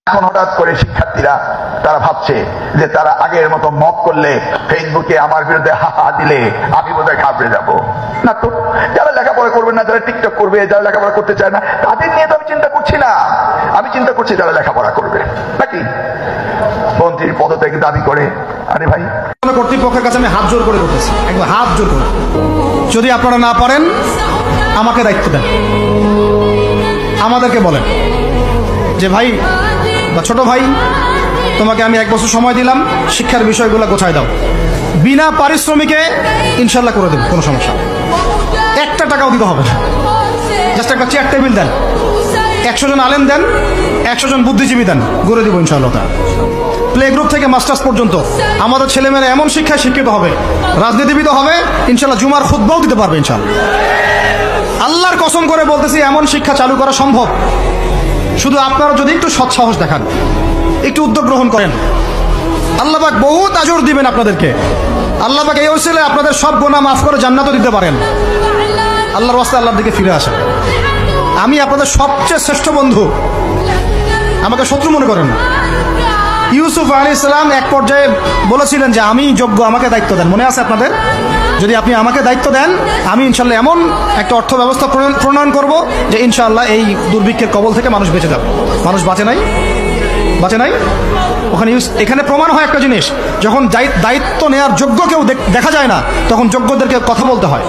এখন হঠাৎ করে শিক্ষার্থীরা তারা ভাবছে যে তারা আগের মতো মত করলে ফেসবুকে আমার বিরুদ্ধে হা হা দিলে আমি বোধহয় ঘাবড়ে যাব। না তো, যারা লেখাপড়া করবে না, যারা টিকটক করবে, যারা লেখাপড়া করতে চায় না, তাদের নিয়ে তো আমি চিন্তা করছি না। আমি চিন্তা করছি যারা লেখাপড়া করবে। নাকি মন্ত্রীর পদত্যাগ দাবি করে, আরে ভাই, কর্তৃপক্ষের কাছে আমি হাত জোর করে করতেছি, একবার হাত জোর করে, যদি আপনারা না পারেন আমাকে দায়িত্ব দেন, আমাদেরকে বলেন যে ভাই বা ছোট ভাই, তোমাকে আমি 1 বছর সময় দিলাম, শিক্ষার বিষয়গুলো গোছায় দাও, বিনা পারিশ্রমিকে ইনশাল্লাহ করে দেব, কোনো সমস্যা, 1 টাকাও দিতে হবে না, জাস্ট একটা চেয়ার টেবিল দেন, 100 জন আলেম দেন, 100 জন বুদ্ধিজীবী দেন, গড়ে দিব ইনশাআল্লাহ। প্লে গ্রুপ থেকে মাস্টার্স পর্যন্ত আমাদের ছেলেমেয়েরা এমন শিক্ষায় শিক্ষিত হবে, রাজনীতিবিদ হবে, ইনশাল্লাহ জুমার খুতবাও দিতে পারবে ইনশাল্লাহ। আল্লাহর কসম করে বলতেছি, এমন শিক্ষা চালু করা সম্ভব, শুধু আপনারা যদি একটু সৎসাহস দেখান, একটু উদ্যোগ গ্রহণ করেন, আল্লাহ পাক বহুত আজর দিবেন আপনাদেরকে। আল্লাহ পাক এই ওসিলে আপনাদের সব গুনাহ মাফ করে জান্নাতও দিতে পারেন। আল্লাহর ওয়াস্তে আল্লাহর দিকে ফিরে আসেন। আমি আপনাদের সবচেয়ে শ্রেষ্ঠ বন্ধু, আমাকে শত্রু মনে করেন না। ইউসুফ আলাইহিস সালাম এক পর্যায়ে বলেছিলেন যে আমি যোগ্য, আমাকে দায়িত্ব দেন, মনে আছে আপনাদের? যদি আপনি আমাকে দায়িত্ব দেন, আমি ইনশাল্লাহ এমন একটা অর্থ ব্যবস্থা প্রণয়ন করব যে ইনশাআল্লাহ এই দুর্ভিক্ষের কবল থেকে মানুষ বেঁচে যাবে। মানুষ বাঁচে নাই, বাঁচে নাই। এখানে প্রমাণ হয় একটা জিনিস, যখন দায়িত্ব নেওয়ার যোগ্য কেউ দেখা যায় না, তখন যোগ্যদেরকে কথা বলতে হয়।